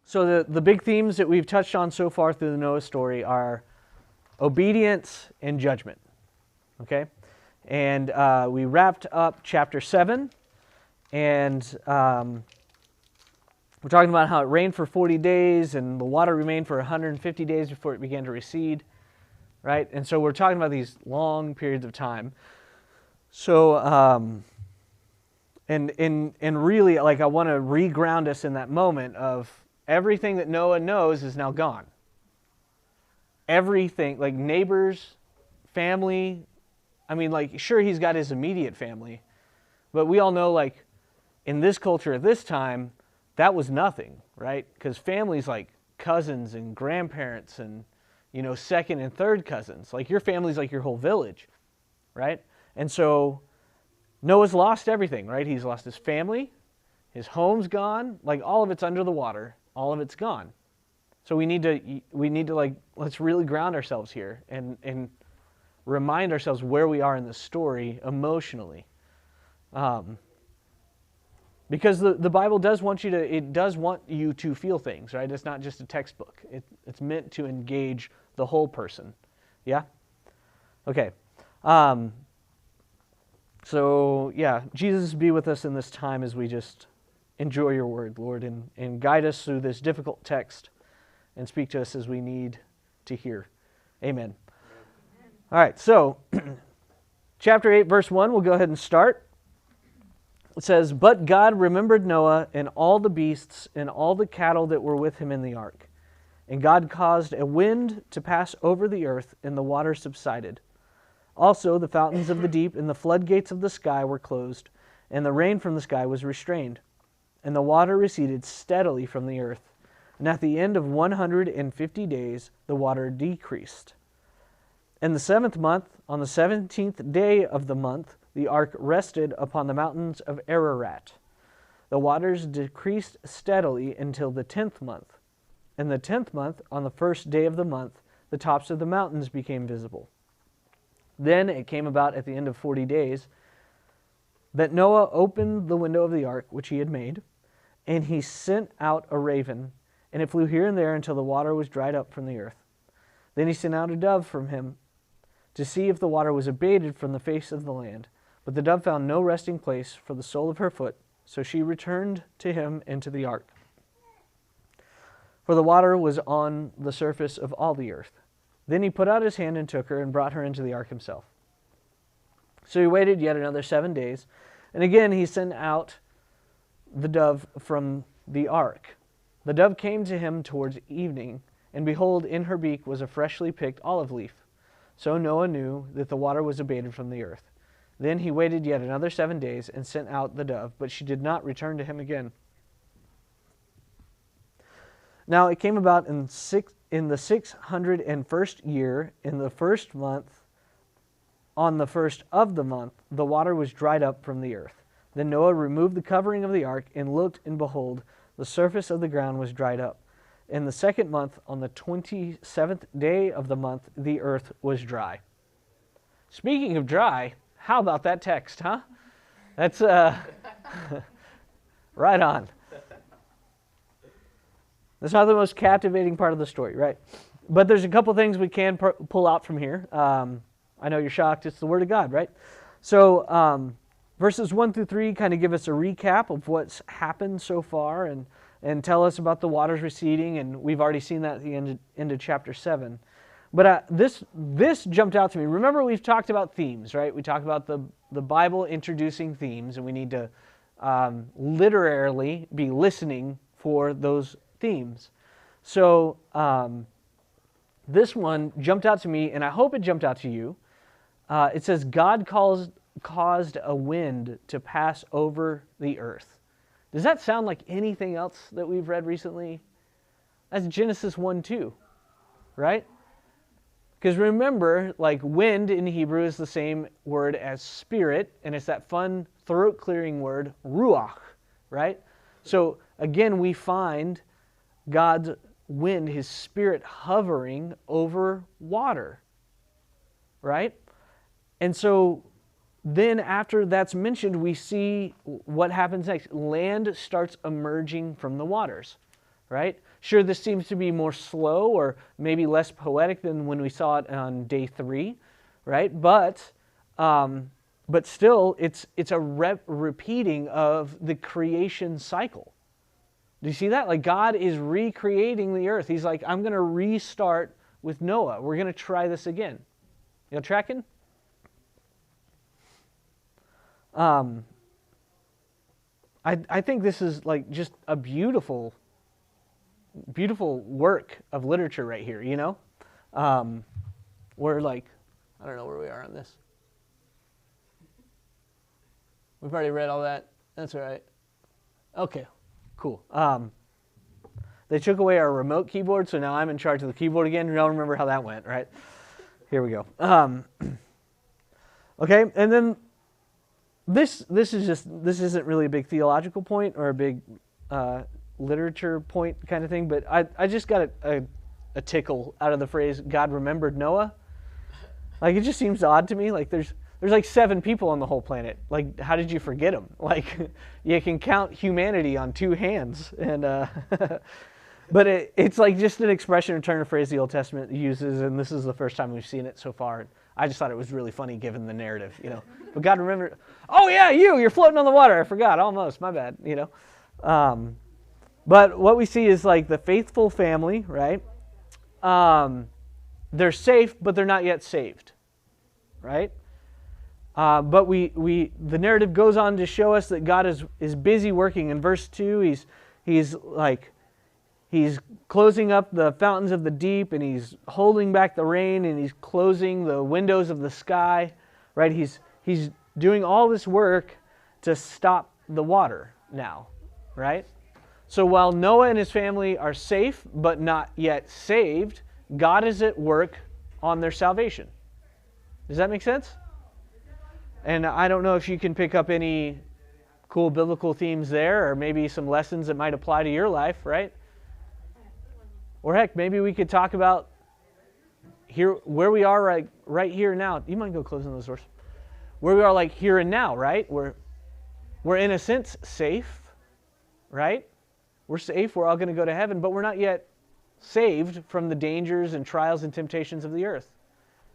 So the big themes that we've touched on so far through the Noah story are obedience and judgment. Okay? And we wrapped up chapter 7, and we're talking about how it rained for 40 days, and the water remained for 150 days before it began to recede, right? And so we're talking about these long periods of time. So, and really, like, I want to re-ground us in that moment of everything that Noah knows is now gone. Everything, like neighbors, family. I mean, like, sure, he's got his immediate family, but we all know, like, in this culture at this time, that was nothing, right? Because family's like cousins and grandparents and, you know, second and third cousins. Like, your family's like your whole village, right? And so Noah's lost everything, right? He's lost his family, his home's gone, like all of it's under the water, all of it's gone. So we need to like, let's really ground ourselves here and remind ourselves where we are in the story emotionally. Because the Bible does want you to feel things, right? It's not just a textbook. It's meant to engage the whole person. Yeah? Okay. So, yeah, Jesus, be with us in this time as we just enjoy your word, Lord, and guide us through this difficult text and speak to us as we need to hear. Amen. All right, so chapter 8, verse 1, we'll go ahead and start. It says, "But God remembered Noah and all the beasts and all the cattle that were with him in the ark. And God caused a wind to pass over the earth, and the water subsided. Also the fountains of the deep and the floodgates of the sky were closed, and the rain from the sky was restrained. And the water receded steadily from the earth. And at the end of 150 days the water decreased. In the 7th month, on the 17th day of the month, the ark rested upon the mountains of Ararat. The waters decreased steadily until the 10th month. In the 10th month, on the 1st day of the month, the tops of the mountains became visible. Then it came about at the end of 40 days that Noah opened the window of the ark which he had made, and he sent out a raven, and it flew here and there until the water was dried up from the earth. Then he sent out a dove from him to see if the water was abated from the face of the land. But the dove found no resting place for the sole of her foot, so she returned to him into the ark. For the water was on the surface of all the earth. Then he put out his hand and took her and brought her into the ark himself. So he waited yet another 7 days, and again he sent out the dove from the ark. The dove came to him towards evening, and behold, in her beak was a freshly picked olive leaf. So Noah knew that the water was abated from the earth. Then he waited yet another 7 days and sent out the dove, but she did not return to him again. Now it came about in the 601st year, in the 1st month, on the 1st of the month, the water was dried up from the earth. Then Noah removed the covering of the ark and looked, and behold, the surface of the ground was dried up. In the 2nd month, on the 27th day of the month, the earth was dry." Speaking of dry, how about that text, huh? That's right on. That's not the most captivating part of the story, right? But there's a couple things we can pull out from here. I know you're shocked. It's the Word of God, right? So verses 1 through 3 kind of give us a recap of what's happened so far and tell us about the waters receding, and we've already seen that at the end of chapter 7. But this jumped out to me. Remember, we've talked about themes, right? We talked about the Bible introducing themes, and we need to literally be listening for those themes. So this one jumped out to me, and I hope it jumped out to you. It says, God caused a wind to pass over the earth. Does that sound like anything else that we've read recently? That's Genesis 1:2, right? Because remember, like, wind in Hebrew is the same word as spirit, and it's that fun throat-clearing word, ruach, right? So again, we find God's wind, his spirit, hovering over water, right? And so then after that's mentioned, we see what happens next. Land starts emerging from the waters. right? Sure, this seems to be more slow or maybe less poetic than when we saw it on day 3, right? But still, it's a repeating of the creation cycle. Do you see that? Like, God is recreating the earth. He's like, I'm going to restart with Noah. We're going to try this again. You tracking? I think this is like just a beautiful work of literature right here, you know? We're like, I don't know where we are on this. We've already read all that. That's all right. Okay, cool. They took away our remote keyboard, so now I'm in charge of the keyboard again. You all remember how that went, right? Here we go. Okay, and then this isn't really a big theological point or a big literature point kind of thing, but I just got a tickle out of the phrase God remembered Noah. Like, it just seems odd to me. Like, there's like 7 people on the whole planet. Like, how did you forget them? Like, you can count humanity on 2 hands, and but it's like just an expression or turn of phrase the Old Testament uses, and this is the first time we've seen it so far. I just thought it was really funny given the narrative, you know. But God remembered, oh yeah, you're floating on the water. I forgot, almost, my bad, you know. But what we see is like the faithful family, right? They're safe, but they're not yet saved, right? But the narrative goes on to show us that God is busy working. In verse 2, he's closing up the fountains of the deep, and he's holding back the rain, and he's closing the windows of the sky, right? He's doing all this work to stop the water now, right? So while Noah and his family are safe but not yet saved, God is at work on their salvation. Does that make sense? And I don't know if you can pick up any cool biblical themes there, or maybe some lessons that might apply to your life, right? Or heck, maybe we could talk about here where we are right here and now. You mind go closing those doors? Where we are like here and now, right? We're in a sense safe, right? We're safe. We're all going to go to heaven, but we're not yet saved from the dangers and trials and temptations of the earth,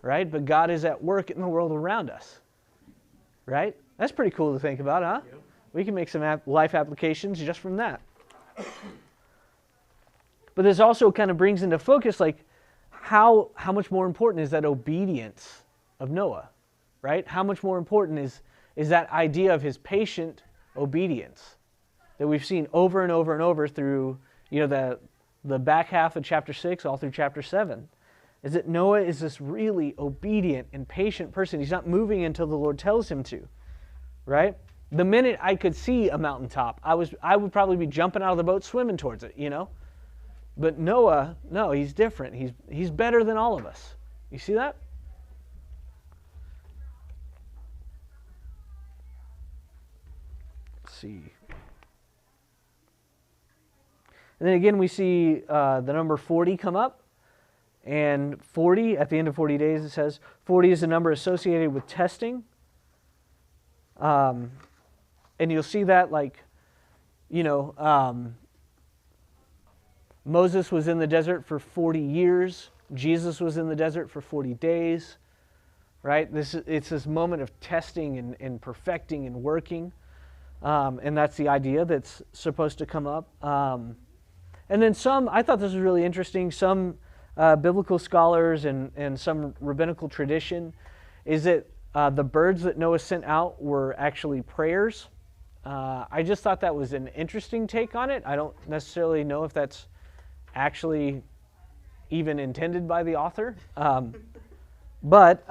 right? But God is at work in the world around us, right? That's pretty cool to think about, huh? Yep. We can make some life applications just from that. But this also kind of brings into focus like how much more important is that obedience of Noah, right? How much more important is that idea of his patient obedience that we've seen over and over and over through, you know, the back half of chapter 6 all through chapter 7. Is that Noah is this really obedient and patient person. He's not moving until the Lord tells him to, right? The minute I could see a mountaintop, I would probably be jumping out of the boat swimming towards it, you know? But Noah, no, he's different. He's better than all of us. You see that? Let's see. And then again, we see the number 40 come up. And 40, at the end of 40 days, it says, 40 is a number associated with testing. And you'll see that, like, you know, Moses was in the desert for 40 years. Jesus was in the desert for 40 days, right? It's this moment of testing and perfecting and working. And that's the idea that's supposed to come up. And then I thought this was really interesting, some biblical scholars and some rabbinical tradition is that the birds that Noah sent out were actually prayers. I just thought that was an interesting take on it. I don't necessarily know if that's actually even intended by the author. But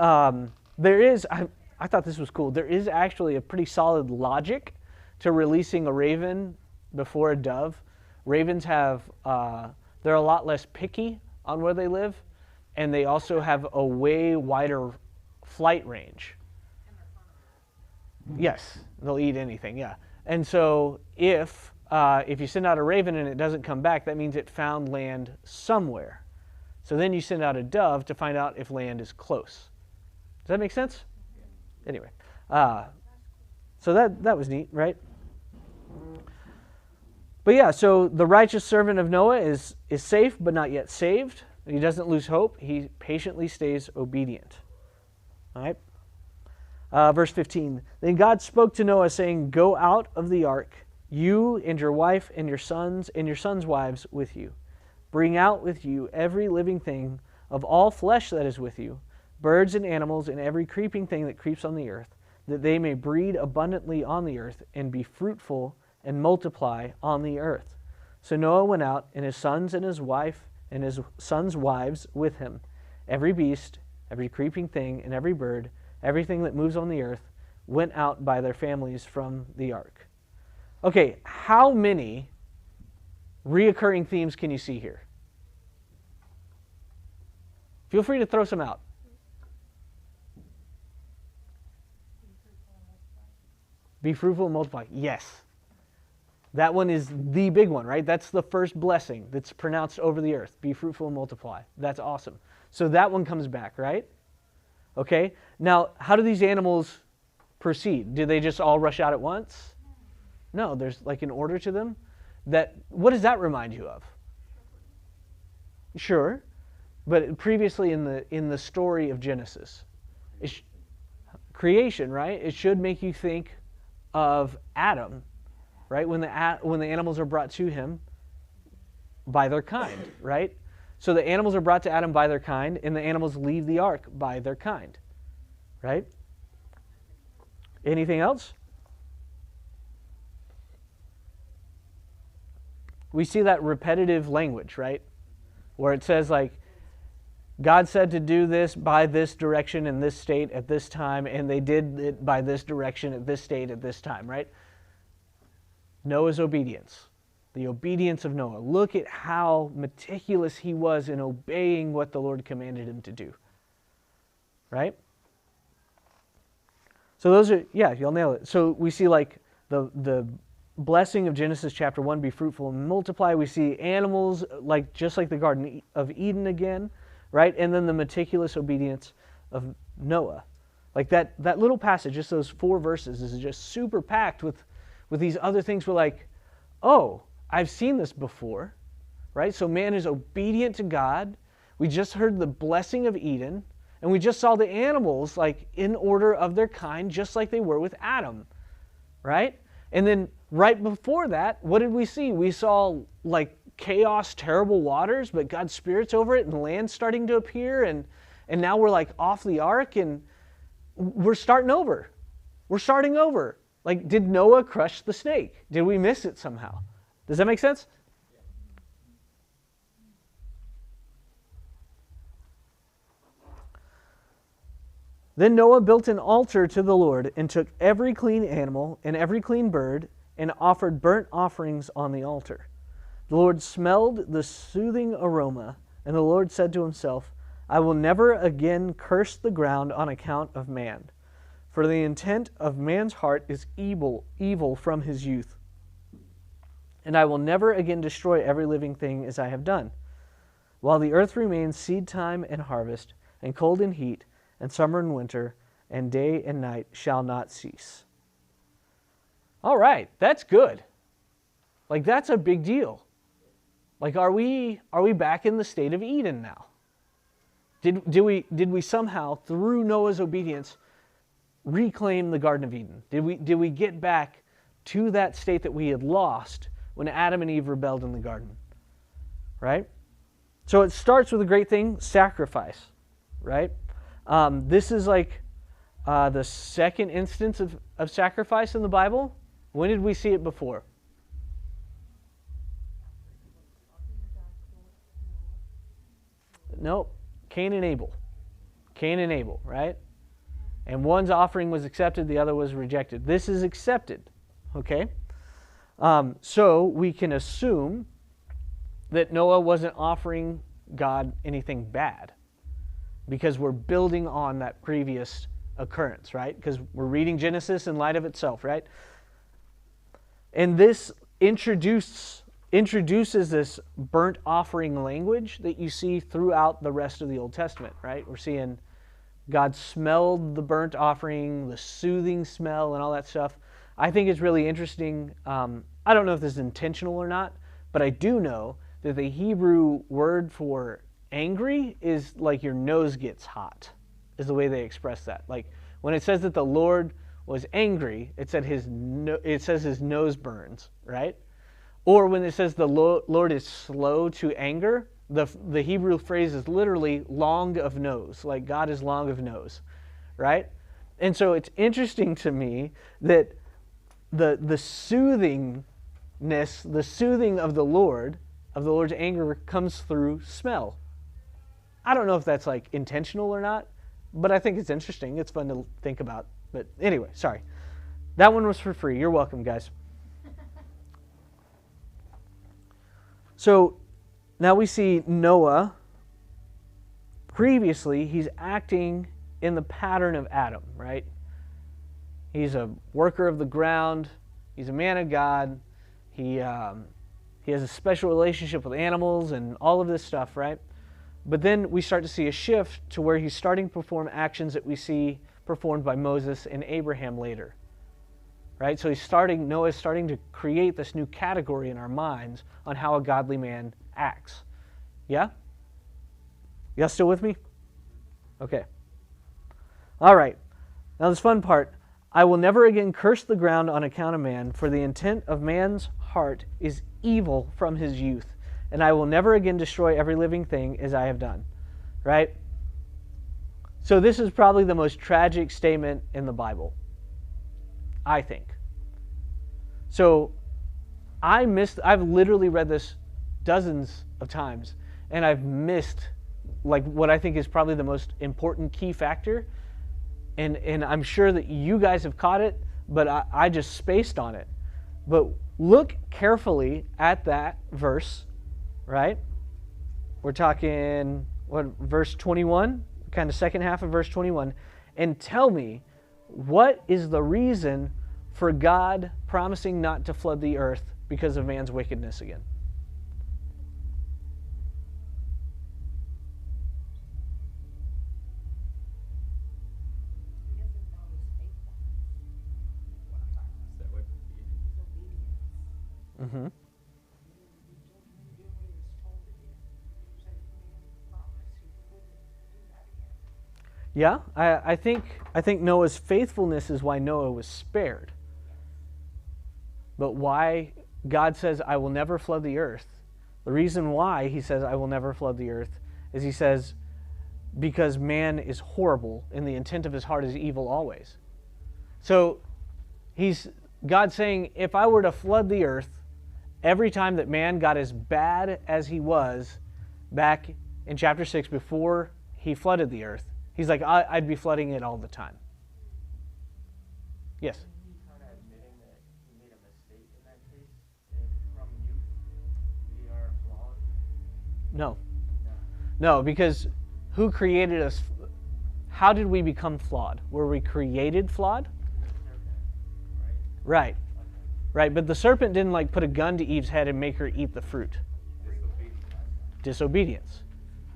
there is, I thought this was cool, there is actually a pretty solid logic to releasing a raven before a dove. Ravens have, they're a lot less picky on where they live, and they also have a way wider flight range. Yes, they'll eat anything, yeah. And so if you send out a raven and it doesn't come back, that means it found land somewhere. So then you send out a dove to find out if land is close. Does that make sense? Anyway, so that was neat, right? But But yeah, so the righteous servant of Noah is safe but not yet saved. He doesn't lose hope. He patiently stays obedient. All right? Verse 15. Then God spoke to Noah, saying, "Go out of the ark, you and your wife and your sons wives with you. Bring out with you every living thing of all flesh that is with you, birds and animals and every creeping thing that creeps on the earth, that they may breed abundantly on the earth and be fruitful and multiply on the earth." So Noah went out, and his sons and his wife and his sons' wives with him. Every beast, every creeping thing, and every bird, everything that moves on the earth, went out by their families from the ark. Okay, how many reoccurring themes can you see here? Feel free to throw some out. Be fruitful and multiply. Yes. That one is the big one, right? That's the first blessing that's pronounced over the earth. Be fruitful and multiply. That's awesome. So that one comes back, right? Okay. Now, how do these animals proceed? Do they just all rush out at once? No, there's like an order to them. What does that remind you of? Sure. But previously in the story of Genesis, creation, right? It should make you think of Adam, right? When the animals are brought to him by their kind, right? So the animals are brought to Adam by their kind, and the animals leave the ark by their kind, right? Anything else? We see that repetitive language, right? Where it says like, God said to do this by this direction in this state at this time, and they did it by this direction at this state at this time, right? Noah's obedience. The obedience of Noah. Look at how meticulous he was in obeying what the Lord commanded him to do. Right? So those are, yeah, you'll nail it. So we see like the blessing of Genesis chapter 1, be fruitful and multiply. We see animals like just like the Garden of Eden again, right? And then the meticulous obedience of Noah. Like that little passage, just those 4 verses, is just super packed with these other things. We're like, oh, I've seen this before, right? So man is obedient to God. We just heard the blessing of Eden, and we just saw the animals like in order of their kind, just like they were with Adam, right? And then right before that, what did we see? We saw like chaos, terrible waters, but God's Spirit's over it, and land starting to appear, and now we're like off the ark, and we're starting over. We're starting over. Like, did Noah crush the snake? Did we miss it somehow? Does that make sense? Then Noah built an altar to the Lord and took every clean animal and every clean bird and offered burnt offerings on the altar. The Lord smelled the soothing aroma, and the Lord said to himself, I will never again curse the ground on account of man, for the intent of man's heart is evil from his youth. And I will never again destroy every living thing as I have done. While the earth remains, seed time and harvest, and cold and heat, and summer and winter, and day and night shall not cease. All right, that's good. Like, that's a big deal. Like, are we back in the state of Eden now? Did we somehow, through Noah's obedience, reclaim the Garden of Eden? Did we get back to that state that we had lost when Adam and Eve rebelled in the garden? Right? So it starts with a great thing, sacrifice. Right? This is like the second instance of sacrifice in the Bible. When did we see it before? Nope. Cain and Abel. Cain and Abel, right? And one's offering was accepted, the other was rejected. This is accepted, okay? So we can assume that Noah wasn't offering God anything bad, because we're building on that previous occurrence, right? Because we're reading Genesis in light of itself, right? And this introduces this burnt offering language that you see throughout the rest of the Old Testament, right? We're seeing God smelled the burnt offering, the soothing smell and all that stuff. I think it's really interesting. I don't know if this is intentional or not, but I do know that the Hebrew word for angry is like your nose gets hot, is the way they express that. Like when it says that the Lord was angry, it says his nose burns, right? Or when it says the Lord is slow to anger, the Hebrew phrase is literally long of nose, like God is long of nose, right? And so it's interesting to me that the soothingness, the soothing of the Lord's anger comes through smell. I don't know if that's like intentional or not, but I think it's interesting. It's fun to think about. But anyway, sorry. That one was for free. You're welcome, guys. So now we see Noah. Previously, he's acting in the pattern of Adam, right? He's a worker of the ground. He's a man of God. He has a special relationship with animals and all of this stuff, right? But then we start to see a shift to where he's starting to perform actions that we see performed by Moses and Abraham later, right? So Noah's starting to create this new category in our minds on how a godly man acts. Yeah? You guys still with me? Okay. All right. Now this fun part. I will never again curse the ground on account of man, for the intent of man's heart is evil from his youth, and I will never again destroy every living thing as I have done. Right? So this is probably the most tragic statement in the Bible, I think. So I've literally read this dozens of times, and I've missed like what I think is probably the most important key factor. And I'm sure that you guys have caught it, but I just spaced on it. But look carefully at that verse, right? We're talking, verse 21? Kind of second half of verse 21. And tell me, what is the reason for God promising not to flood the earth because of man's wickedness again? Mm-hmm. Yeah, I think Noah's faithfulness is why Noah was spared. But why God says, I will never flood the earth, the reason why he says, I will never flood the earth, is he says, because man is horrible and the intent of his heart is evil always. So God's saying, if I were to flood the earth, every time that man got as bad as he was back in chapter 6 before he flooded the earth, he's like, I'd be flooding it all the time. Yes? Isn't he kind of admitting that he made a mistake in that case? And from youth, we are flawed? No, because who created us? How did we become flawed? Were we created flawed? The serpent, Right. Right, but the serpent didn't like put a gun to Eve's head and make her eat the fruit. Disobedience.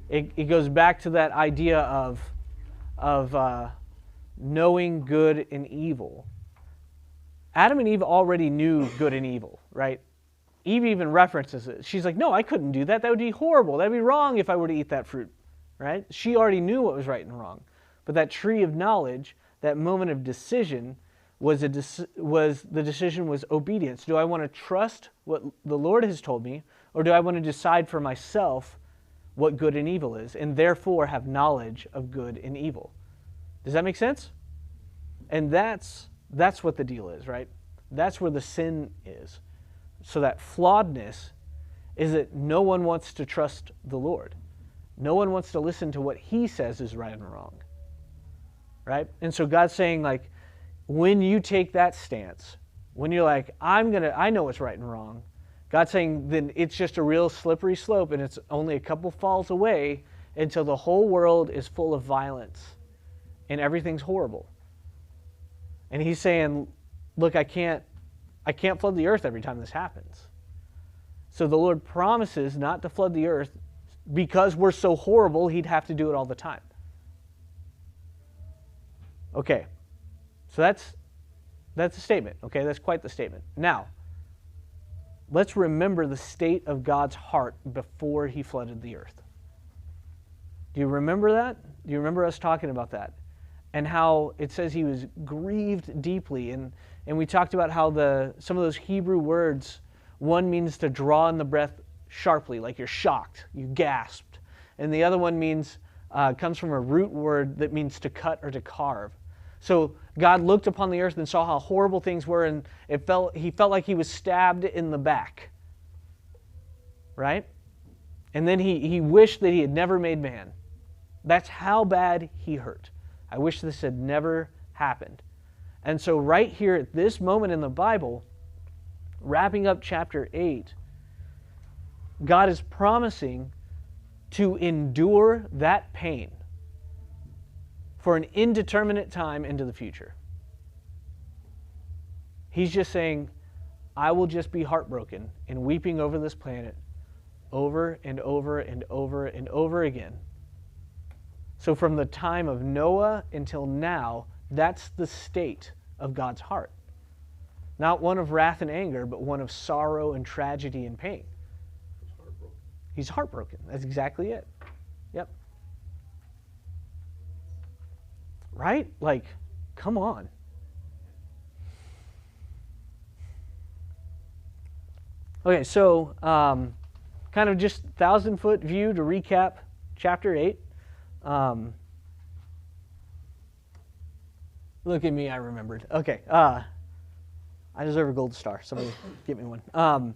It goes back to that idea of knowing good and evil. Adam and Eve already knew good and evil, right? Eve even references it. She's like, no, I couldn't do that. That would be horrible. That would be wrong if I were to eat that fruit, right? She already knew what was right and wrong. But that tree of knowledge, that moment of decision, the decision was obedience. Do I want to trust what the Lord has told me, or do I want to decide for myself what good and evil is, and therefore have knowledge of good and evil? Does that make sense? And that's what the deal is, right? That's where the sin is. So that flawedness is that no one wants to trust the Lord. No one wants to listen to what he says is right and wrong, right? And so God's saying, like, when you take that stance, when you're like, I know what's right and wrong, God's saying then it's just a real slippery slope, and it's only a couple falls away until the whole world is full of violence and everything's horrible. And he's saying, look, I can't flood the earth every time this happens. So the Lord promises not to flood the earth because we're so horrible, he'd have to do it all the time. Okay. So That's a statement, okay? That's quite the statement. Now, let's remember the state of God's heart before he flooded the earth. Do you remember that? Do you remember us talking about that? And how it says he was grieved deeply. And we talked about how some of those Hebrew words, one means to draw in the breath sharply, like you're shocked, you gasped. And the other one comes from a root word that means to cut or to carve. So God looked upon the earth and saw how horrible things were, and he felt like he was stabbed in the back. Right? And then he wished that he had never made man. That's how bad he hurt. I wish this had never happened. And so right here at this moment in the Bible, wrapping up chapter 8, God is promising to endure that pain for an indeterminate time into the future. He's just saying, I will just be heartbroken and weeping over this planet over and over and over and over again. So from the time of Noah until now, that's the state of God's heart. Not one of wrath and anger, but one of sorrow and tragedy and pain. He's heartbroken. That's exactly it. Yep. Right? Like, come on. Okay, so kind of just 1,000-foot view to recap chapter 8. Look at me, I remembered. Okay, I deserve a gold star. Somebody give me one.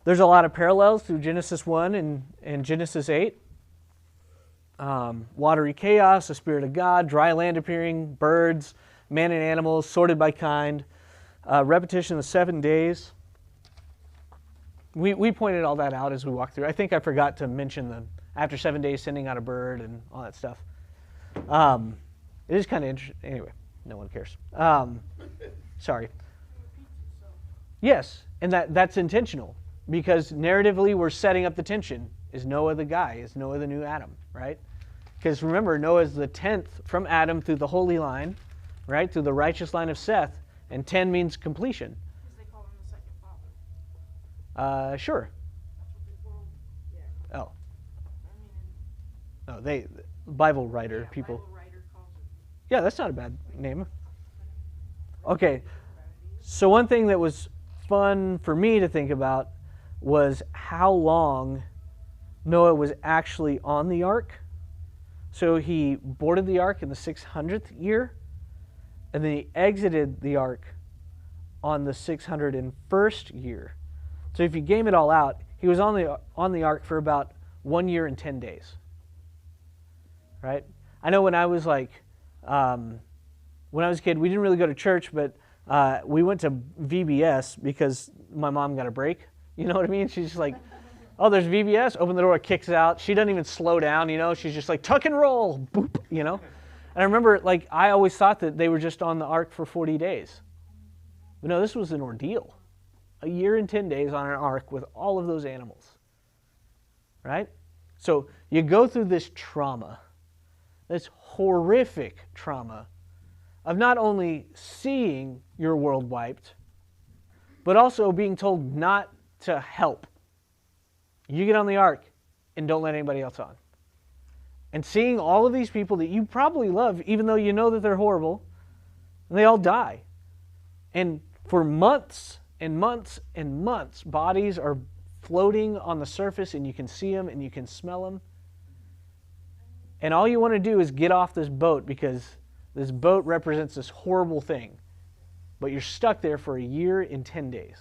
There's a lot of parallels through Genesis 1 and Genesis 8. Watery chaos, the Spirit of God, dry land appearing, birds, man and animals, sorted by kind, repetition of 7 days. We pointed all that out as we walked through. I think I forgot to mention after 7 days sending out a bird and all that stuff. It is kind of interesting. Anyway, no one cares. Sorry. Yes, and that's intentional. Because narratively, we're setting up the tension. Is Noah the guy? Is Noah the new Adam, right? Because remember, Noah is the 10th from Adam through the holy line, right? Through the righteous line of Seth. And 10 means completion. Because they call him the second father. Sure. That's what they, well, Oh. I mean, Bible writer, people. Bible writer calls it. Yeah, that's not a bad name. Okay. So one thing that was fun for me to think about was how long Noah was actually on the ark. So he boarded the ark in the 600th year, and then he exited the ark on the 601st year. So if you game it all out, he was on the ark for about 1 year and 10 days. Right? I know when I was a kid, we didn't really go to church, but we went to VBS because my mom got a break. You know what I mean? She's just like, oh, there's VBS. Open the door, kicks out. She doesn't even slow down, you know. She's just like, tuck and roll, boop, you know. And I remember, I always thought that they were just on the ark for 40 days. But no, this was an ordeal. 1 year and 10 days on an ark with all of those animals. Right? So you go through this trauma, this horrific trauma of not only seeing your world wiped, but also being told not to help. You get on the ark and don't let anybody else on. And seeing all of these people that you probably love, even though you know that they're horrible, and they all die. And for months and months and months, bodies are floating on the surface and you can see them and you can smell them. And all you want to do is get off this boat because this boat represents this horrible thing. But you're stuck there for 1 year and 10 days.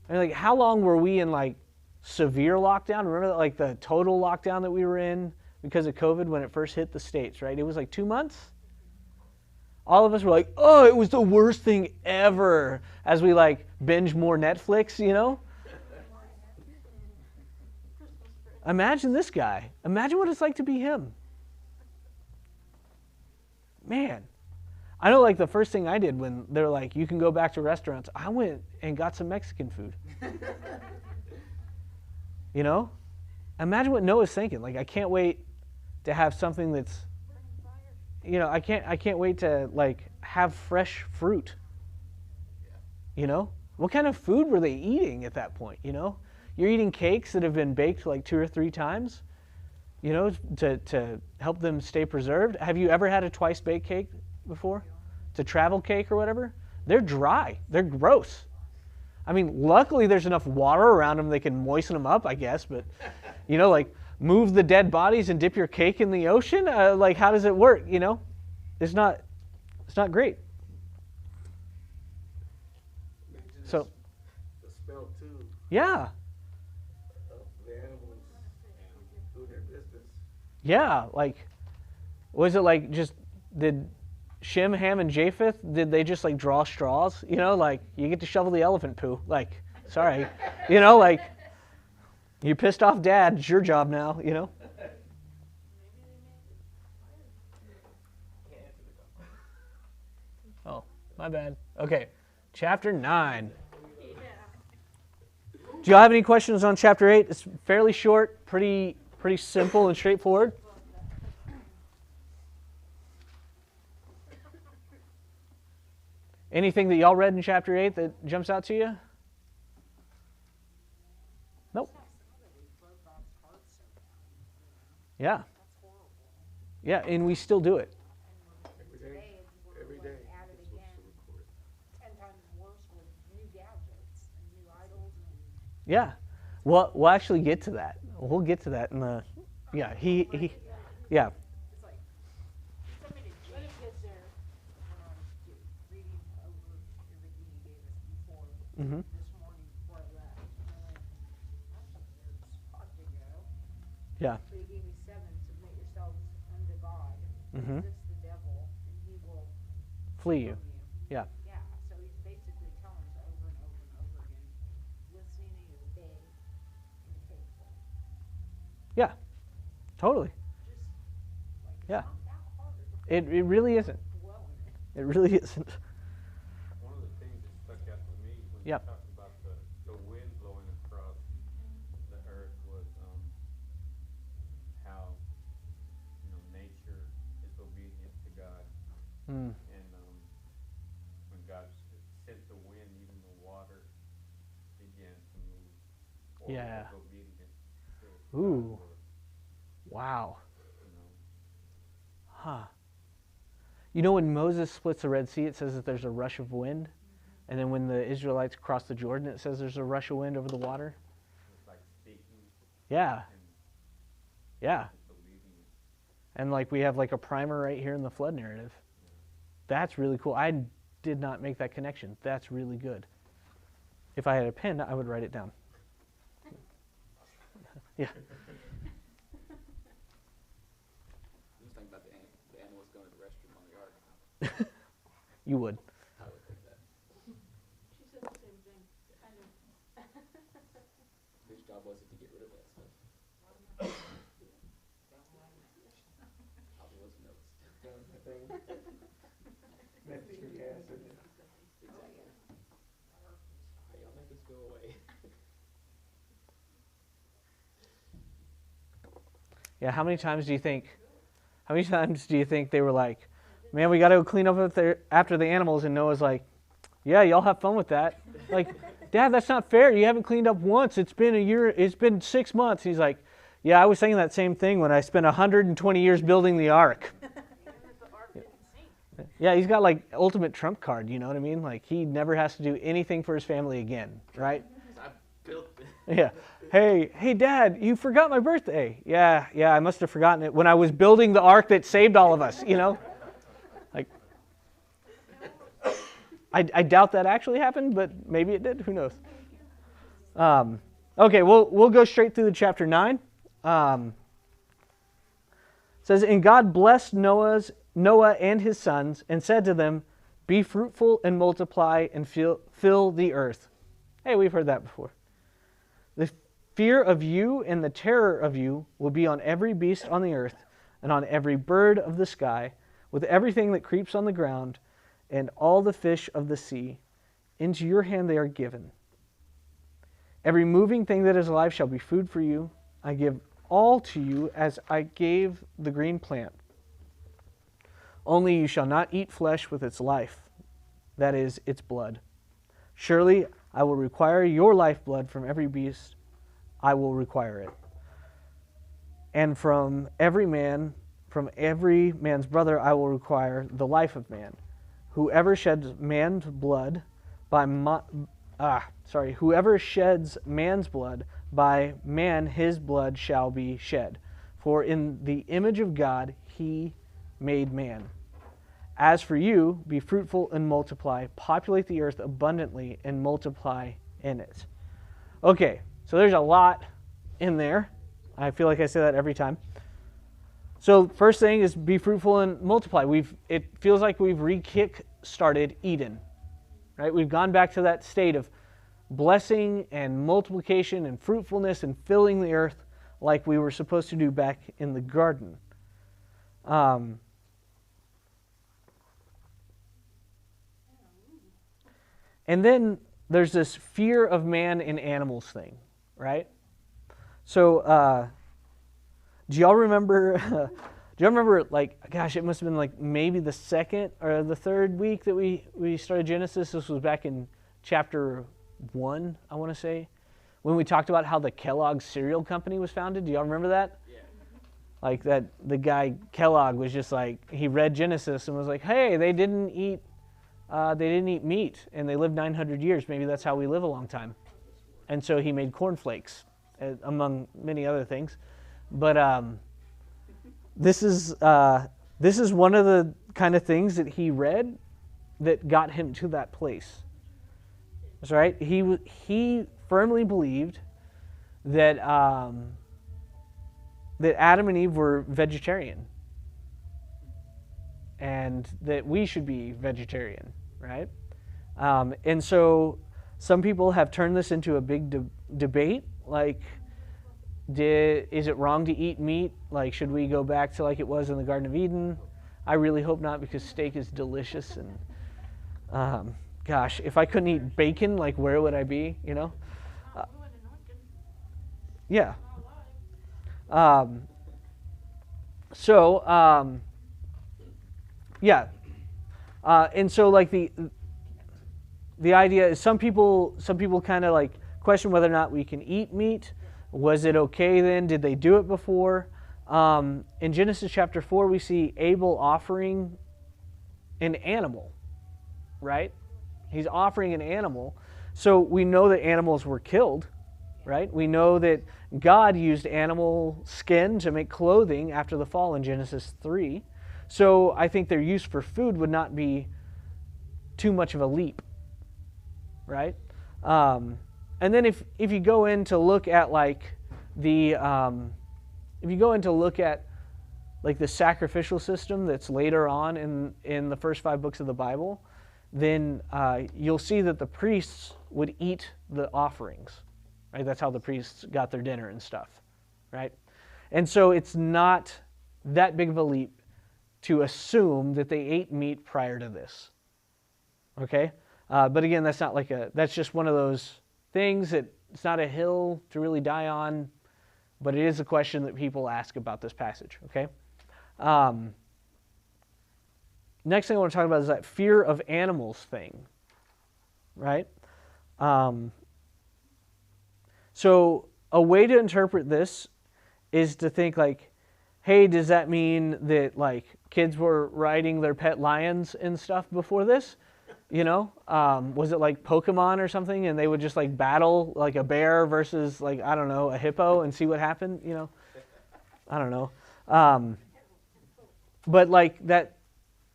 And how long were we in severe lockdown? Remember that the total lockdown that we were in because of COVID when it first hit the States, right? It was 2 months. All of us were like, oh, it was the worst thing ever as we binge more Netflix, you know? Imagine this guy. Imagine what it's like to be him. Man. I know the first thing I did when they're like, you can go back to restaurants, I went and got some Mexican food. You know? Imagine what Noah's thinking. I can't wait to have something that's, I can't wait to have fresh fruit. You know? What kind of food were they eating at that point, you know? You're eating cakes that have been baked like 2 or 3 times, you know, to help them stay preserved. Have you ever had a twice-baked cake before? It's a travel cake or whatever. They're dry. They're gross. I mean, luckily there's enough water around them they can moisten them up, I guess, but, you know, like, move the dead bodies and dip your cake in the ocean? Like, how does it work, you know? It's not great. So, the smell too yeah. of the animals doing their business. Yeah, like, was it like just, did Shem, Ham, and Japheth, did they just like draw straws? You know, like, you get to shovel the elephant poo. Like, sorry. You know, like, you pissed off Dad, it's your job now, you know? Oh, my bad. Okay, chapter 9. Do y'all have any questions on chapter 8? It's fairly short, pretty simple and straightforward. Anything that y'all read in chapter 8 that jumps out to you? Nope. Yeah. Yeah, and we still do it. Every day. At it again. 10 times worse with new gadgets and new idols. Yeah. Well, we'll actually get to that. We'll get to that in the, yeah, he yeah. It's like, somebody when it gets there, when I was reading over everything he gave us before Mm-hmm. this morning before I left, and I went, that's a weird spot to go. Yeah. But he gave me 7, submit yourselves unto God, Mhm. resist the devil, and he will Flee you. from you. Yeah. Yeah, so he's basically telling us over and over and over again, listening and obeying and faithful. Yeah. Totally. Just like it's Yeah. not that hard. It really isn't. Dwell in it. It really isn't. One of the things that stuck out to me when Yep. you talked about the wind blowing across the earth was how nature is obedient to God, Mm. and when God sent the wind, even the water began to move. Or Yeah. was obedient to Ooh. God's word, Wow. you know. Huh. You know, when Moses splits the Red Sea, it says that there's a rush of wind. And then when the Israelites cross the Jordan, it says there's a rush of wind over the water. It's like speaking Yeah. and Yeah. just believing it. And like we have like a primer right here in the flood narrative. That's really cool. I did not make that connection. That's really good. If I had a pen, I would write it down. Yeah. Just think about the animals going to the restroom on the ark. You would. I would think that. She said the same thing, kind of. Whose job was it to get rid of that stuff? Probably wasn't noticed. Methane gas in it. Exactly. Hey, y'all make this go away. Yeah, how many times do you think they were like, man, we got to go clean up after the animals, and Noah's like, yeah, y'all have fun with that. Like, Dad, that's not fair. You haven't cleaned up once. It's been a year. It's been 6 months. He's like, yeah, I was saying that same thing when I spent 120 years building the ark. Yeah, he's got like ultimate trump card, you know what I mean? Like, he never has to do anything for his family again, right? I built it. Yeah. Hey, Dad, you forgot my birthday. Yeah, I must have forgotten it when I was building the ark that saved all of us, you know? Like, I doubt that actually happened, but maybe it did. Who knows? Okay, we'll go straight through the chapter 9. It says, and God blessed Noah and his sons and said to them, be fruitful and multiply and fill the earth. Hey, we've heard that before. The fear of you and the terror of you will be on every beast on the earth and on every bird of the sky, with everything that creeps on the ground and all the fish of the sea. Into your hand they are given. Every moving thing that is alive shall be food for you. I give all to you as I gave the green plant. Only you shall not eat flesh with its life, that is, its blood. Surely I will require your lifeblood from every beast. I will require it. And from every man's brother, I will require the life of man. Whoever sheds man's blood whoever sheds man's blood, by man his blood shall be shed. For in the image of God he made man. As for you, be fruitful and multiply, populate the earth abundantly and multiply in it. Okay, so there's a lot in there. I feel like I say that every time. So first thing is be fruitful and multiply. It feels like we've re-kick-started Eden, right? We've gone back to that state of blessing and multiplication and fruitfulness and filling the earth like we were supposed to do back in the garden. And then there's this fear of man and animals thing, right? So, do y'all remember? Like, gosh, it must have been like maybe the second or the third week that we started Genesis. This was back in chapter 1, I want to say, when we talked about how the Kellogg cereal company was founded. Do y'all remember that? Yeah. Like that, the guy Kellogg was just like, he read Genesis and was like, hey, they didn't eat meat, and they lived 900 years. Maybe that's how we live a long time. And so he made cornflakes, among many other things. But this is one of the kind of things that he read that got him to that place. That's right. He firmly believed that that Adam and Eve were vegetarian, and that we should be vegetarian, right? And so some people have turned this into a big debate, like, is it wrong to eat meat? Like, should we go back to like it was in the Garden of Eden? I really hope not, because steak is delicious, and gosh, if I couldn't eat bacon, like, where would I be, you know? Yeah. Yeah. And so like the idea is some people kind of like question whether or not we can eat meat. Was it okay then? Did they do it before? In Genesis chapter 4, we see Abel offering an animal, right? He's offering an animal. So we know that animals were killed, right? We know that God used animal skin to make clothing after the fall in Genesis 3. So I think their use for food would not be too much of a leap, right? And then if you go in to look at like the sacrificial system that's later on in the first 5 books of the Bible, then you'll see that the priests would eat the offerings, right? That's how the priests got their dinner and stuff, right? And so it's not that big of a leap to assume that they ate meat prior to this, okay? But again, that's just one of those things that it's not a hill to really die on, but it is a question that people ask about this passage, okay? Next thing I want to talk about is that fear of animals thing, right? So a way to interpret this is to think like, hey, does that mean that like kids were riding their pet lions and stuff before this? You know, was it like Pokemon or something, and they would just like battle like a bear versus like, I don't know, a hippo and see what happened, you know? I don't know. But like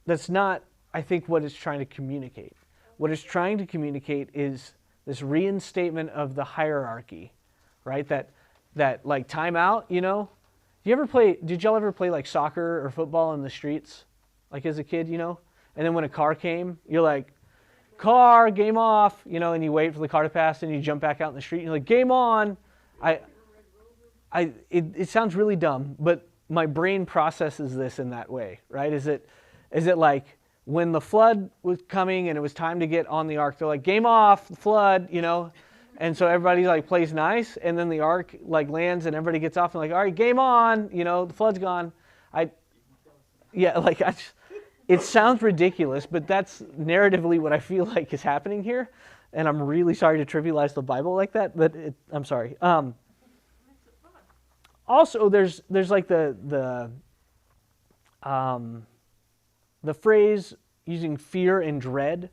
that's not, I think, what it's trying to communicate. What it's trying to communicate is this reinstatement of the hierarchy, right? That like timeout, you know? Did y'all ever play like soccer or football in the streets, like as a kid, you know? And then when a car came, you're like, car, game off, you know, and you wait for the car to pass and you jump back out in the street and you're like, game on. It sounds really dumb, but my brain processes this in that way, right? Is it like when the flood was coming and it was time to get on the ark, they're like, game off, flood, you know? And so everybody like plays nice, and then the ark like lands and everybody gets off and like, all right, game on, you know, the flood's gone. it sounds ridiculous, but that's narratively what I feel like is happening here. And I'm really sorry to trivialize the Bible like that, but I'm sorry. Also, there's like the phrase using fear and dread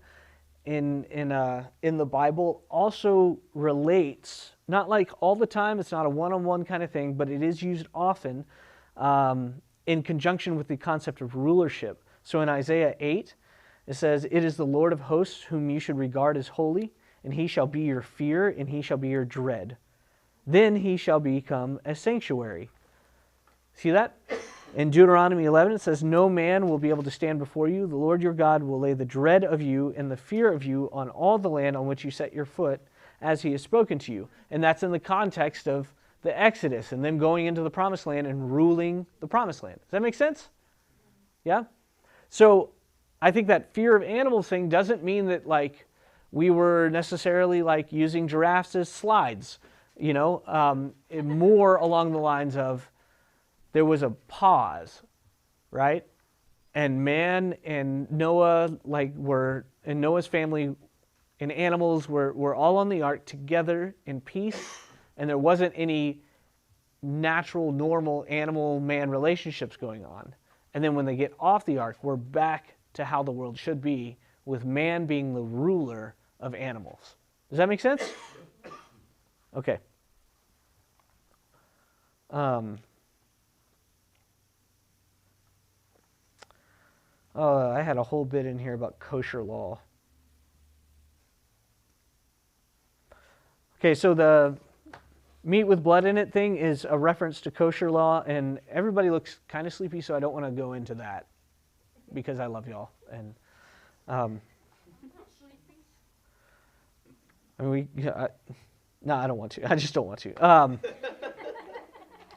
in the Bible also relates, not like all the time, it's not a one-on-one kind of thing, but it is used often in conjunction with the concept of rulership. So in Isaiah 8, it says, "It is the Lord of hosts whom you should regard as holy, and he shall be your fear, and he shall be your dread. Then he shall become a sanctuary." See that? In Deuteronomy 11, it says, "No man will be able to stand before you. The Lord your God will lay the dread of you and the fear of you on all the land on which you set your foot, as he has spoken to you." And that's in the context of the Exodus and them going into the Promised Land and ruling the Promised Land. Does that make sense? Yeah? So I think that fear of animals thing doesn't mean that like we were necessarily like using giraffes as slides, you know, more along the lines of there was a pause, right? And man and Noah and Noah's family and animals were all on the ark together in peace, and there wasn't any natural, normal animal-man relationships going on. And then when they get off the ark, we're back to how the world should be, with man being the ruler of animals. Does that make sense? Okay. I had a whole bit in here about kosher law. Okay, so the meat with blood in it thing is a reference to kosher law, and everybody looks kind of sleepy, so I don't want to go into that because I love y'all. And I mean, no, I don't want to. I just don't want to.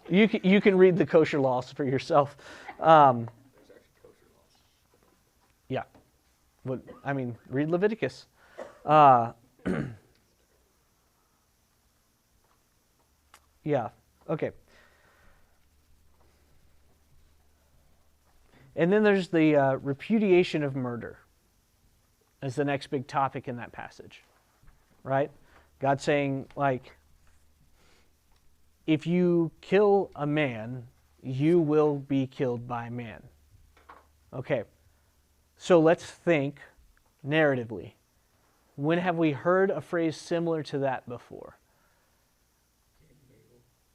You can read the kosher laws for yourself. Yeah. Read Leviticus. Yeah, okay. And then there's the repudiation of murder as the next big topic in that passage, right? God saying, like, if you kill a man, you will be killed by man. Okay, so let's think narratively. When have we heard a phrase similar to that before?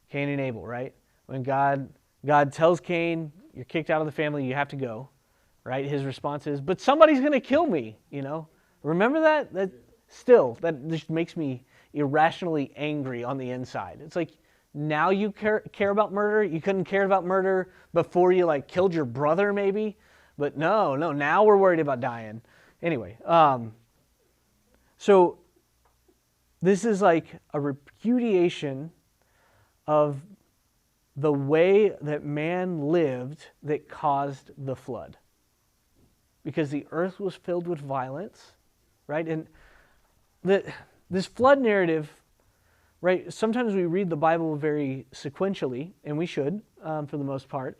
Cain and Abel, right? When God tells Cain, you're kicked out of the family, you have to go, right? His response is, but somebody's going to kill me, you know? Remember that? That just makes me irrationally angry on the inside. It's like, now you care about murder? You couldn't care about murder before you like killed your brother maybe? But no, now we're worried about dying. Anyway, so this is like a repudiation of the way that man lived that caused the flood. Because the earth was filled with violence, right? And this flood narrative, right, sometimes we read the Bible very sequentially, and we should, for the most part.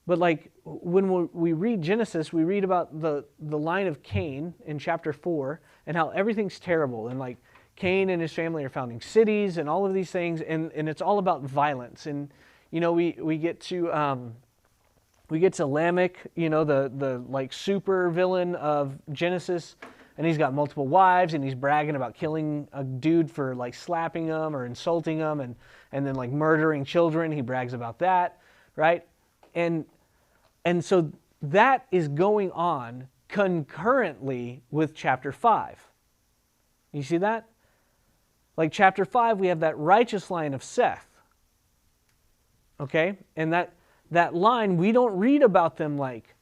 But like when we read Genesis, we read about the line of Cain in chapter 4 and how everything's terrible, and like Cain and his family are founding cities and all of these things, and it's all about violence. And you know, we get to Lamech, you know, the like super villain of Genesis, and he's got multiple wives, and he's bragging about killing a dude for like slapping him or insulting him, and then like murdering children. He brags about that, right? And so that is going on concurrently with chapter 5. You see that? Like chapter 5, we have that righteous line of Seth. Okay? And that line, we don't read about them like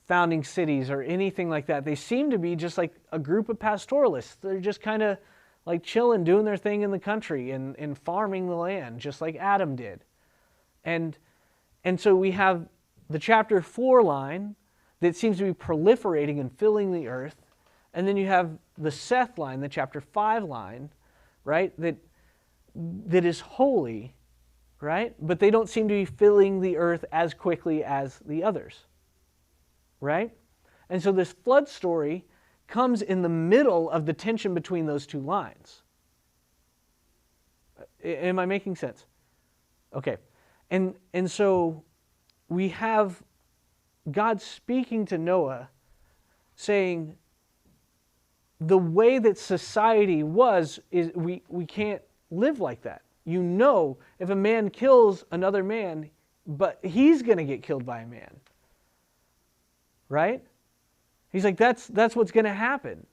founding cities or anything like that. They seem to be just like a group of pastoralists. They're just kind of like chilling, doing their thing in the country and farming the land, just like Adam did. And so we have the chapter 4 line that seems to be proliferating and filling the earth. And then you have the Seth line, the chapter 5 line, right, that is holy, right? But they don't seem to be filling the earth as quickly as the others, right? And so this flood story comes in the middle of the tension between those two lines. Am I making sense? Okay. And so we have God speaking to Noah, saying the way that society was is we can't live like that. You know, if a man kills another man, but he's going to get killed by a man. Right? He's like, that's what's going to happen.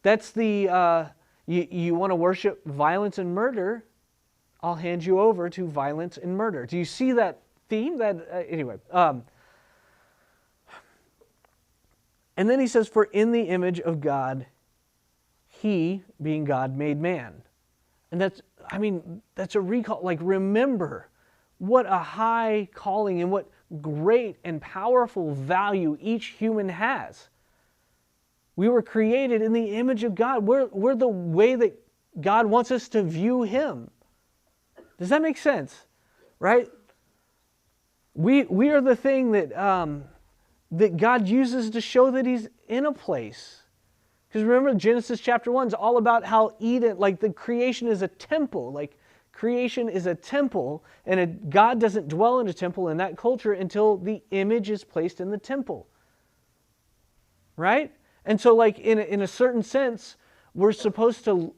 That's the, you want to worship violence and murder, I'll hand you over to violence and murder. Do you see that theme? Anyway. And then he says, for in the image of God, he, being God, made man. And that's a recall. Like, remember what a high calling and what great and powerful value each human has. We were created in the image of God. We're the way that God wants us to view him. Does that make sense? Right? We are the thing that God uses to show that he's in a place. Because remember, Genesis chapter 1 is all about how Eden, like the creation is a temple. Like creation is a temple, and God doesn't dwell in a temple in that culture until the image is placed in the temple. Right? And so like in a certain sense, we're supposed to,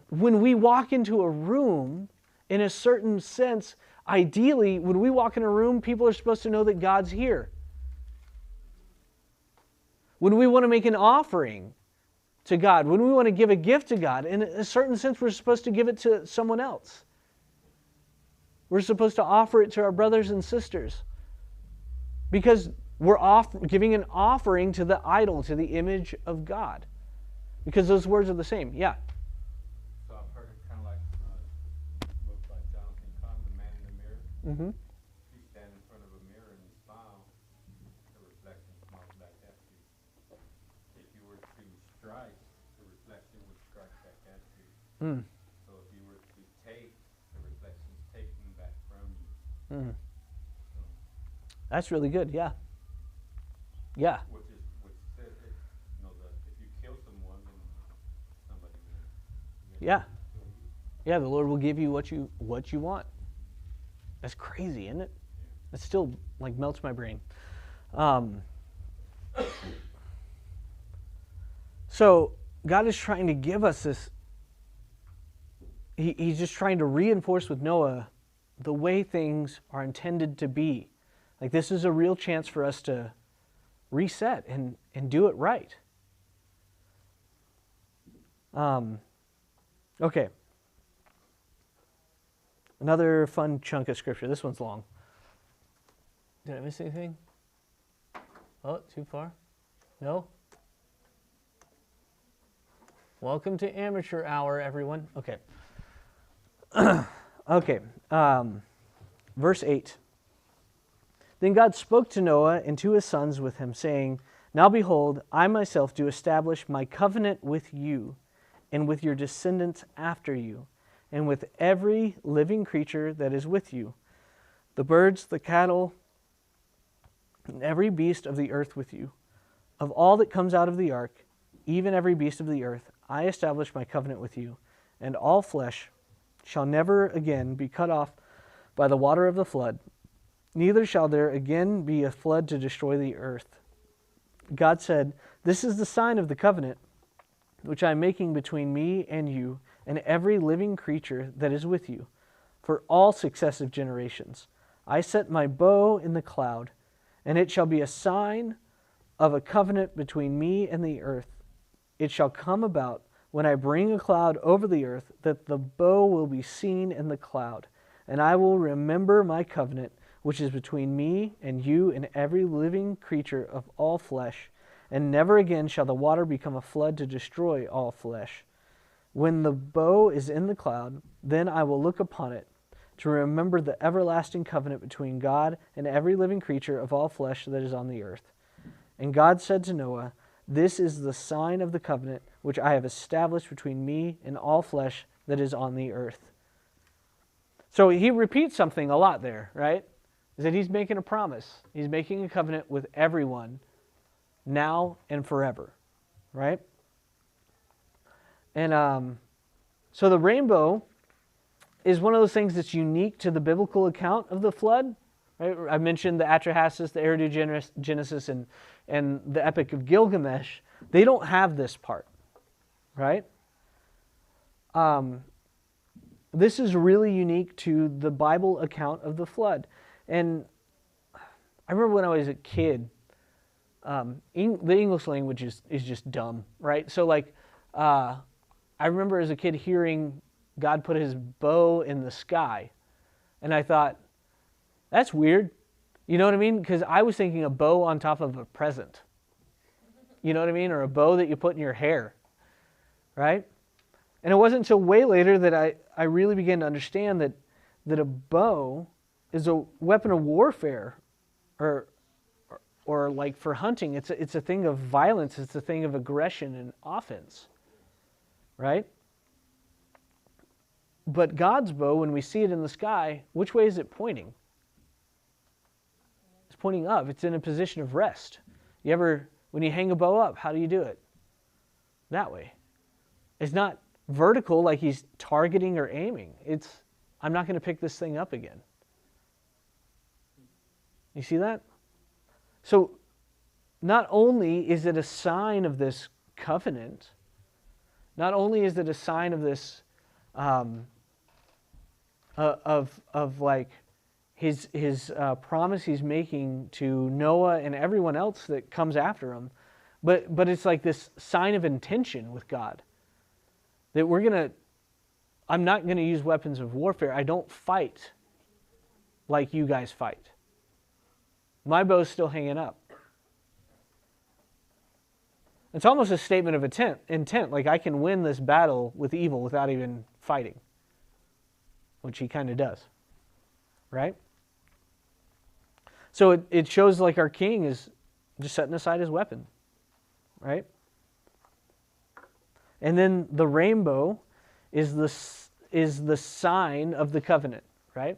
when we walk into a room, in a certain sense, ideally, when we walk in a room, people are supposed to know that God's here. When we want to make an offering to God, when we want to give a gift to God, in a certain sense, we're supposed to give it to someone else. We're supposed to offer it to our brothers and sisters. Because we're giving an offering to the idol, to the image of God. Because those words are the same. Yeah? So I've heard it kind of like book by Jonathan Kahn, The Man in the Mirror. Mm-hmm. You stand in front of a mirror and you smile, the reflection smiles back at you. If you were to strike, the reflection would strike back at you. Mm. So if you were to take, the reflection's taken back from you. Mm. So, That's really good, yeah. Yeah. which says that, if you kill someone, then somebody will. Yeah. Yeah, the Lord will give you what you want. That's crazy, isn't it? It still like melts my brain. So God is trying to give us this. He's just trying to reinforce with Noah the way things are intended to be. Like, this is a real chance for us to reset and do it right. Okay. Another fun chunk of scripture. This one's long. Did I miss anything? Oh, too far? No? Welcome to amateur hour, everyone. Okay. Okay. Verse 8. Then God spoke to Noah and to his sons with him, saying, Now behold, I myself do establish my covenant with you, and with your descendants after you, and with every living creature that is with you, the birds, the cattle, and every beast of the earth with you. Of all that comes out of the ark, even every beast of the earth, I establish my covenant with you, and all flesh shall never again be cut off by the water of the flood, neither shall there again be a flood to destroy the earth. God said, This is the sign of the covenant which I am making between me and you and every living creature that is with you, for all successive generations. I set my bow in the cloud, and it shall be a sign of a covenant between me and the earth. It shall come about when I bring a cloud over the earth that the bow will be seen in the cloud, and I will remember my covenant which is between me and you and every living creature of all flesh, and never again shall the water become a flood to destroy all flesh. When the bow is in the cloud, then I will look upon it, to remember the everlasting covenant between God and every living creature of all flesh that is on the earth. And God said to Noah, This is the sign of the covenant which I have established between me and all flesh that is on the earth. So he repeats something a lot there, right? Is that he's making a promise. He's making a covenant with everyone now and forever, right? And so the rainbow is one of those things that's unique to the biblical account of the flood. Right? I mentioned the Atrahasis, the Eridu-Genesis, and the Epic of Gilgamesh. They don't have this part, right? This is really unique to the Bible account of the flood. And I remember when I was a kid, the English language is just dumb, right? So like, I remember as a kid hearing God put his bow in the sky. And I thought, that's weird. You know what I mean? Because I was thinking a bow on top of a present. You know what I mean? Or a bow that you put in your hair, right? And it wasn't until way later that I really began to understand that a bow is a weapon of warfare, or like for hunting. It's a thing of violence. It's a thing of aggression and offense, right? But God's bow, when we see it in the sky, which way is it pointing? It's pointing up. It's in a position of rest. When you hang a bow up, how do you do it? That way. It's not vertical like he's targeting or aiming. It's, I'm not going to pick this thing up again. You see that? So not only is it a sign of this covenant, not only is it a sign of this of like his promise he's making to Noah and everyone else that comes after him, but it's like this sign of intention with God that I'm not gonna use weapons of warfare. I don't fight like you guys fight. My bow's still hanging up. It's almost a statement of intent. Like I can win this battle with evil without even fighting, which he kind of does, right? So it shows like our king is just setting aside his weapon, right? And then the rainbow is the sign of the covenant, right?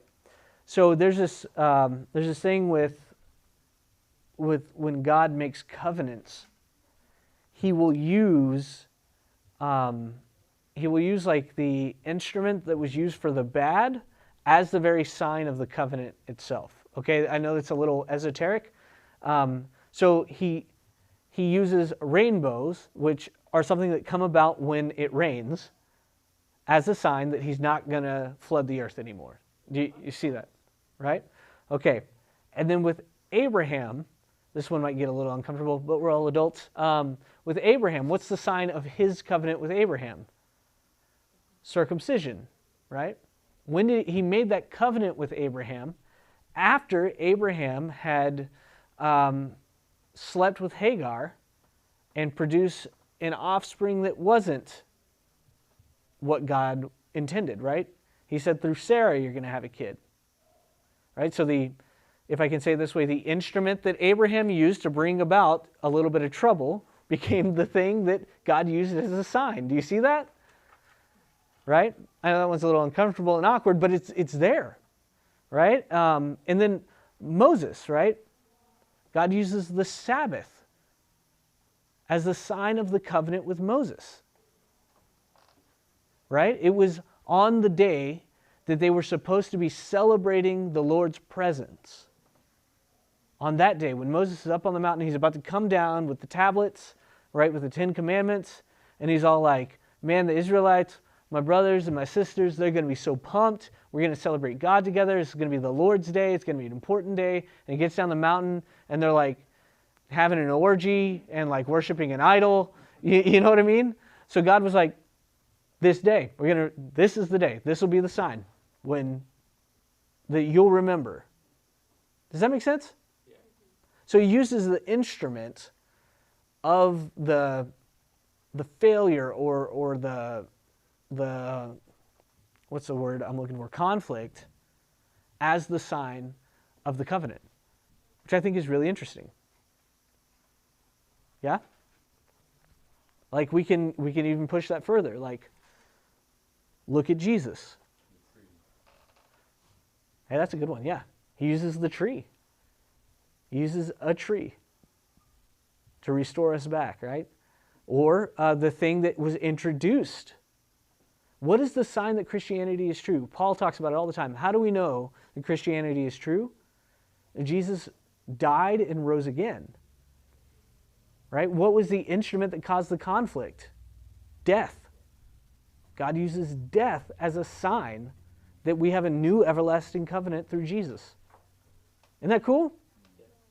So there's this thing with when God makes covenants, he will use like the instrument that was used for the bad as the very sign of the covenant itself. Okay, I know it's a little esoteric. So he uses rainbows, which are something that come about when it rains, as a sign that he's not going to flood the earth anymore. Do you see that? Right? Okay. And then with Abraham, this one might get a little uncomfortable, but we're all adults. With Abraham, what's the sign of his covenant with Abraham? Circumcision, right? When did he made that covenant with Abraham? After Abraham had slept with Hagar and produced an offspring that wasn't what God intended, right? He said through Sarah you're going to have a kid, right? So if I can say it this way, the instrument that Abraham used to bring about a little bit of trouble became the thing that God used as a sign. Do you see that? Right? I know that one's a little uncomfortable and awkward, but it's there, right? And then Moses, right? God uses the Sabbath as the sign of the covenant with Moses, right? It was on the day that they were supposed to be celebrating the Lord's presence. On that day, when Moses is up on the mountain, he's about to come down with the tablets, right, with the 10 Commandments, and he's all like, man, the Israelites, my brothers and my sisters, they're going to be so pumped. We're going to celebrate God together. It's going to be the Lord's day. It's going to be an important day. And he gets down the mountain, and they're like having an orgy and like worshiping an idol. You know what I mean? So God was like, this day, this is the day. This will be the sign that you'll remember. Does that make sense? Yeah. So he uses the instrument of the failure or the what's the word I'm looking for? Conflict as the sign of the covenant, which I think is really interesting. Yeah? Like we can even push that further. Like, look at Jesus. Hey, that's a good one. Yeah. He uses the tree. He uses a tree to restore us back, right? Or the thing that was introduced. What is the sign that Christianity is true? Paul talks about it all the time. How do we know that Christianity is true? Jesus died and rose again. Right? What was the instrument that caused the conflict? Death. God uses death as a sign that we have a new everlasting covenant through Jesus. Isn't that cool?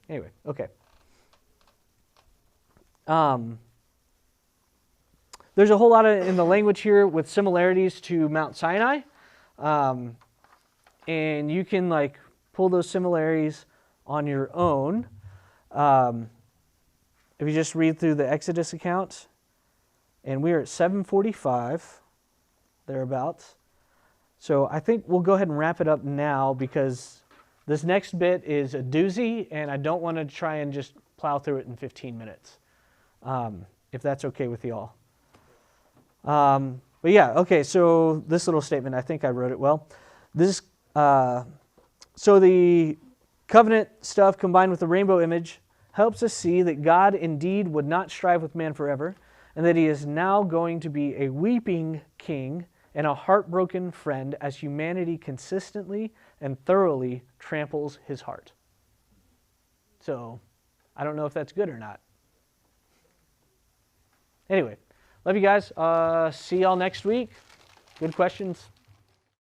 Anyway, okay. There's a whole lot in the language here with similarities to Mount Sinai. And you can pull those similarities on your own. If you just read through the Exodus account, and we are at 7:45, thereabouts. So I think we'll go ahead and wrap it up now because this next bit is a doozy, and I don't want to try and just plow through it in 15 minutes, if that's okay with you all. But yeah, okay, so this little statement, I think I wrote it well. So the covenant stuff combined with the rainbow image helps us see that God indeed would not strive with man forever, and that he is now going to be a weeping king and a heartbroken friend as humanity consistently and thoroughly tramples his heart. So, I don't know if that's good or not. Anyway, love you guys. See y'all next week. Good questions.